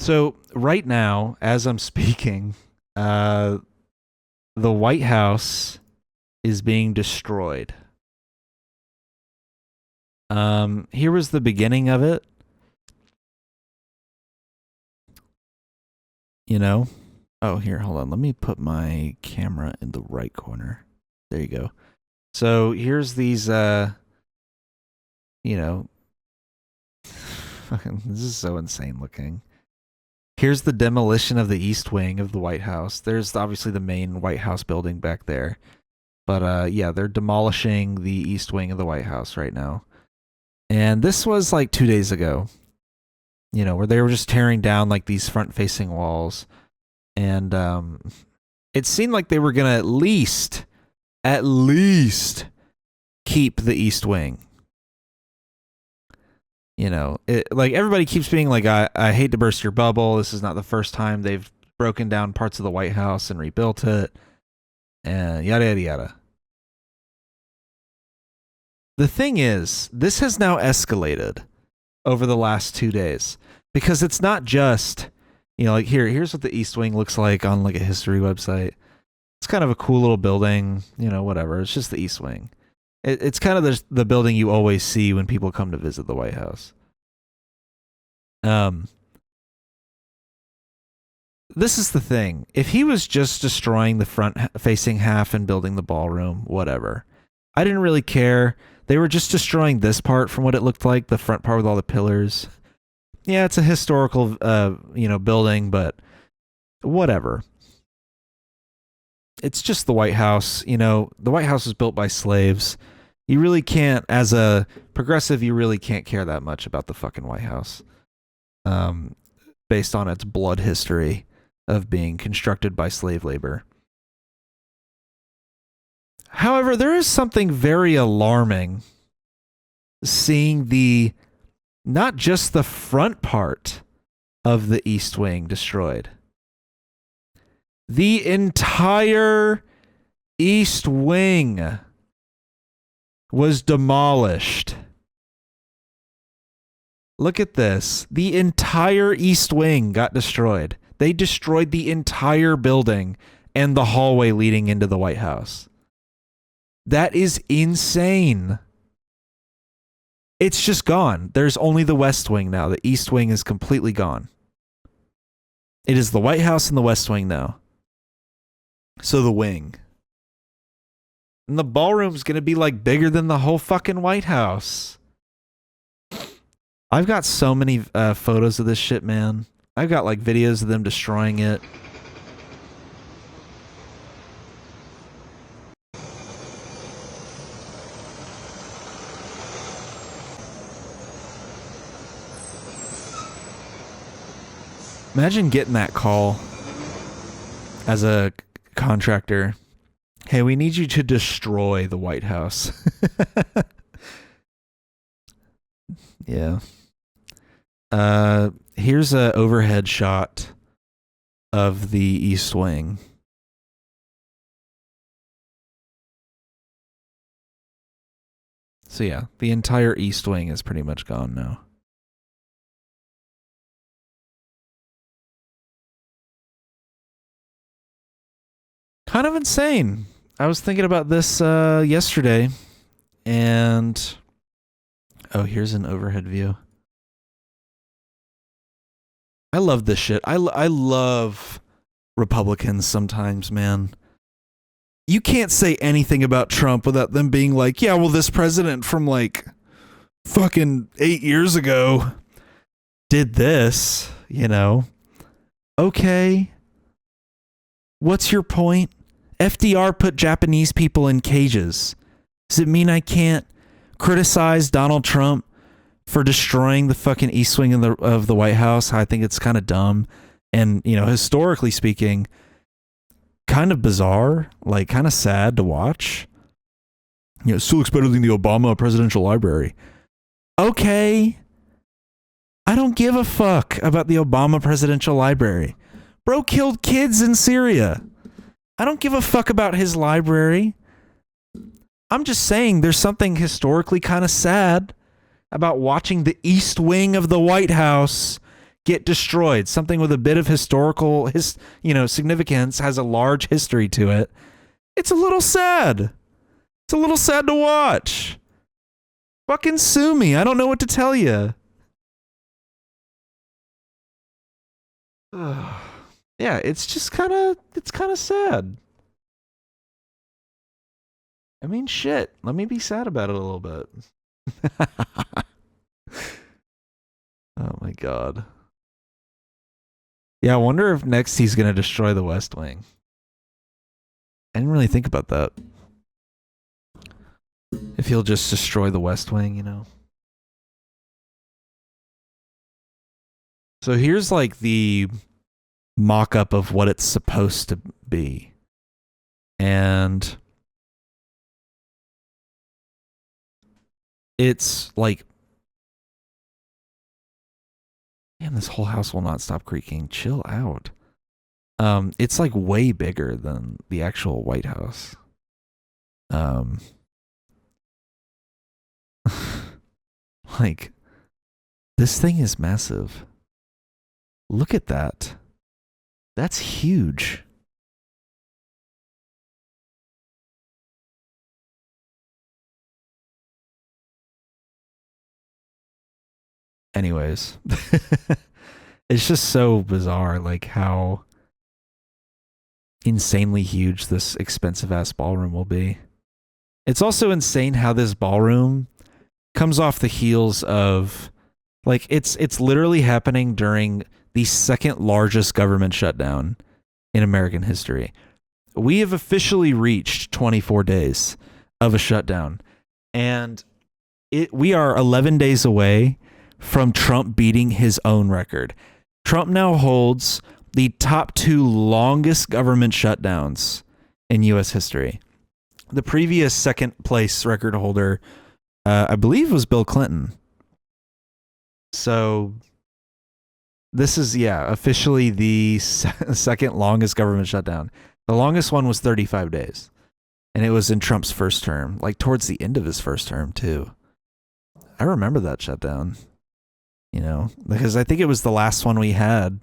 So right now, as I'm speaking, the White House is being destroyed. Here was the beginning of it. You know? Oh, here, hold on. Let me put my camera in the right corner. There you go. So here's these, you know, fucking, this is so insane looking. Here's the demolition of the East Wing of the White House. There's obviously the main White House building back there. But yeah, they're demolishing the East Wing of the White House right now. And this was like 2 days ago, you know, where they were just tearing down like these front-facing walls. And it seemed like they were going to at least keep the East Wing. You know, like everybody keeps being like, I hate to burst your bubble. This is not the first time they've broken down parts of the White House and rebuilt it. And yada, yada, yada. The thing is, this has now escalated over the last 2 days. Because it's not just, you know, like here's what the East Wing looks like on like a history website. It's kind of a cool little building, you know, whatever. It's just the East Wing. It's kind of the building you always see when people come to visit the White House. This is the thing. If he was just destroying the front-facing half and building the ballroom, whatever. I didn't really care. They were just destroying this part from what it looked like, the front part with all the pillars. Yeah, it's a historical, you know, building, but whatever. It's just the White House. You know, the White House was built by slaves. You really can't, as a progressive, you really can't care that much about the fucking White House. Based on its blood history of being constructed by slave labor. However, there is something very alarming seeing not just the front part of the East Wing destroyed. The entire East Wing was demolished. Look at this. The entire East Wing got destroyed. They destroyed the entire building and the hallway leading into the White House. That is insane. It's just gone. There's only the West Wing now. The East Wing is completely gone. It is the White House and the West Wing now. So the wing. And the ballroom's going to be like bigger than the whole fucking White House. I've got so many photos of this shit, man. I've got like videos of them destroying it. Imagine getting that call as a contractor. Hey, we need you to destroy the White House. Yeah. Here's a overhead shot of the East Wing. So yeah, the entire East Wing is pretty much gone now. Kind of insane. I was thinking about this yesterday, and oh, here's an overhead view. I love this shit. I love Republicans sometimes, man. You can't say anything about Trump without them being like, yeah, well, this president from like fucking 8 years ago did this, you know? Okay. What's your point? FDR put Japanese people in cages. Does it mean I can't criticize Donald Trump for destroying the fucking East Wing of the White House? I think it's kind of dumb. And, you know, historically speaking, kind of bizarre, like kind of sad to watch. You know, it still looks better than the Obama Presidential Library. Okay. I don't give a fuck about the Obama Presidential Library. Bro killed kids in Syria. I don't give a fuck about his library. I'm just saying there's something historically kind of sad about watching the East Wing of the White House get destroyed. Something with a bit of historical significance, has a large history to it. It's a little sad. It's a little sad to watch. Fucking sue me. I don't know what to tell you. Yeah, it's kind of sad. I mean, shit. Let me be sad about it a little bit. Oh my god. Yeah, I wonder if next he's going to destroy the West Wing. I didn't really think about that. If he'll just destroy the West Wing, you know. So here's like the mock-up of what it's supposed to be. And it's like, damn, this whole house will not stop creaking. Chill out. It's like way bigger than the actual White House. Like, this thing is massive. Look at that. That's huge. Anyways, it's just so bizarre, like how insanely huge this expensive ass ballroom will be. It's also insane how this ballroom comes off the heels of, like, it's literally happening during the second largest government shutdown in American history. We have officially reached 24 days of a shutdown, and we are 11 days away from Trump beating his own record. Trump now holds the top 2 longest government shutdowns in U.S. history. The previous second place record holder, I believe, was Bill Clinton. So this is, officially the second longest government shutdown. The longest one was 35 days. And it was in Trump's first term, like towards the end of his first term, too. I remember that shutdown, you know, because I think it was the last one we had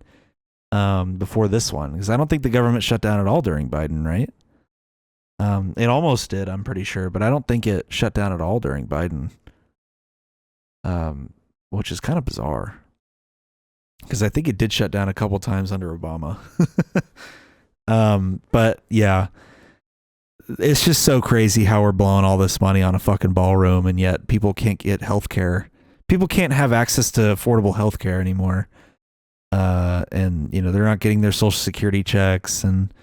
before this one. Because I don't think the government shut down at all during Biden, right? It almost did, I'm pretty sure, but I don't think it shut down at all during Biden. Which is kind of bizarre. Because I think it did shut down a couple times under Obama. But yeah, it's just so crazy how we're blowing all this money on a fucking ballroom, and yet people can't get health care. People can't have access to affordable health care anymore. And, you know, they're not getting their social security checks. And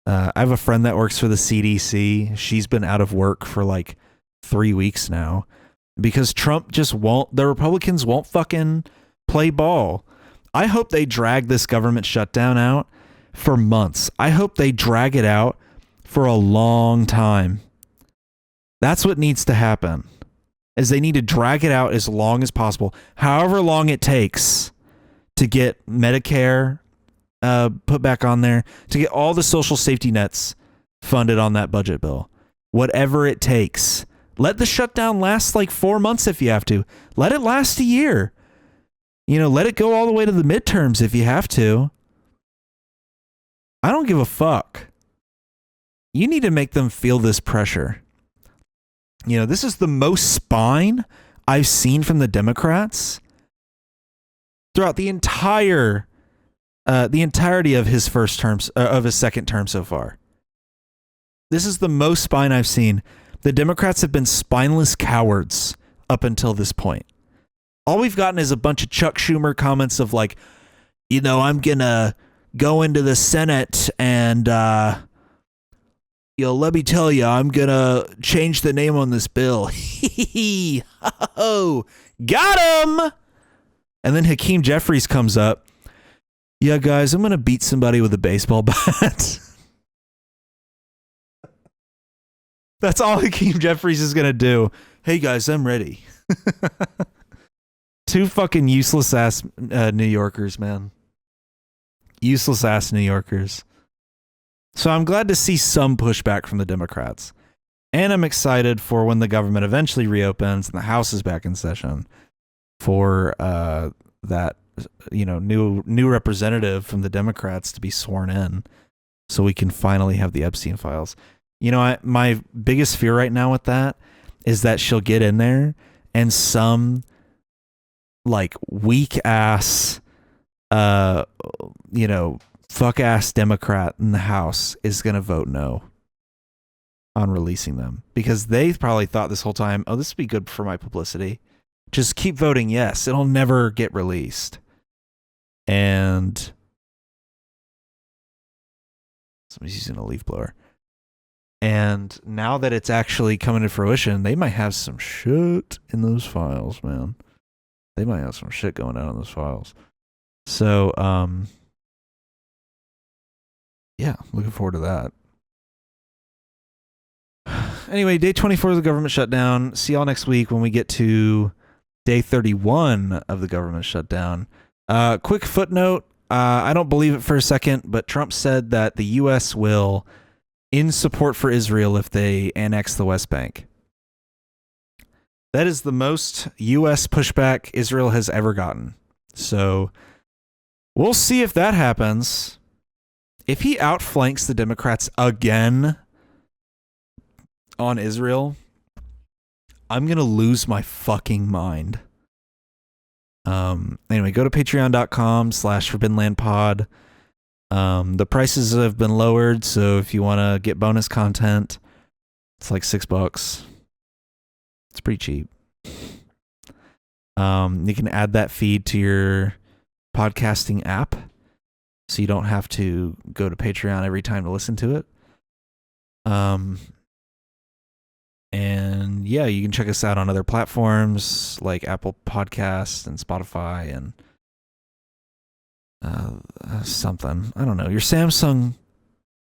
I have a friend that works for the CDC. She's been out of work for like 3 weeks now because Trump just won't, the Republicans won't fucking play ball. I hope they drag this government shutdown out for months. I hope they drag it out for a long time. That's what needs to happen, is they need to drag it out as long as possible, however long it takes to get Medicare put back on there, to get all the social safety nets funded on that budget bill. Whatever it takes. Let the shutdown last like 4 months if you have to. Let it last a year. You know, let it go all the way to the midterms if you have to. I don't give a fuck. You need to make them feel this pressure. You know, this is the most spine I've seen from the Democrats throughout the entirety of his first term, of his second term so far. This is the most spine I've seen. The Democrats have been spineless cowards up until this point. All we've gotten is a bunch of Chuck Schumer comments of like, you know, I'm gonna go into the Senate and, you know, let me tell you, I'm gonna change the name on this bill. Oh, got him. And then Hakeem Jeffries comes up. Yeah, guys, I'm gonna beat somebody with a baseball bat. That's all Hakeem Jeffries is gonna do. Hey guys, I'm ready. Two fucking useless ass New Yorkers, man. Useless ass New Yorkers. So I'm glad to see some pushback from the Democrats. And I'm excited for when the government eventually reopens and the House is back in session for that, you know, new representative from the Democrats to be sworn in so we can finally have the Epstein files. You know, my biggest fear right now with that is that she'll get in there and some like weak ass, you know, fuck ass Democrat in the House is going to vote no on releasing them because they probably thought this whole time, oh, this would be good for my publicity. Just keep voting yes. It'll never get released. And somebody's using a leaf blower. And now that it's actually coming to fruition, they might have some shit in those files, man. They might have some shit going on in those files. So, yeah, looking forward to that. Anyway, day 24 of the government shutdown. See y'all next week when we get to day 31 of the government shutdown. Quick footnote. I don't believe it for a second, but Trump said that the U.S. will in support for Israel if they annex the West Bank. That is the most U.S. pushback Israel has ever gotten. So we'll see if that happens. If he outflanks the Democrats again on Israel, I'm going to lose my fucking mind. Anyway, go to patreon.com/forbiddenlandpod. The prices have been lowered, so if you want to get bonus content, it's like $6. It's pretty cheap. You can add that feed to your podcasting app, so you don't have to go to Patreon every time to listen to it. And yeah, you can check us out on other platforms like Apple Podcasts and Spotify and something. I don't know. Your Samsung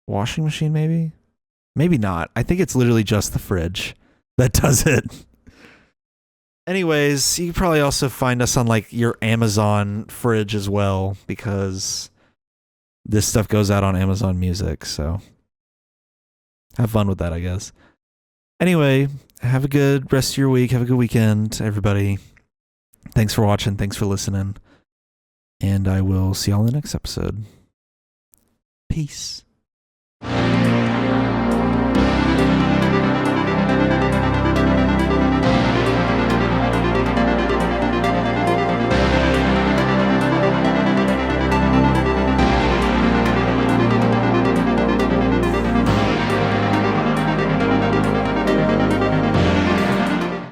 washing machine, maybe? Maybe not. I think it's literally just the fridge that does it. Anyways, you can probably also find us on like your Amazon fridge as well, because this stuff goes out on Amazon Music, so have fun with that, I guess. Anyway, have a good rest of your week. Have a good weekend, everybody. Thanks for watching. Thanks for listening. And I will see y'all in the next episode. Peace.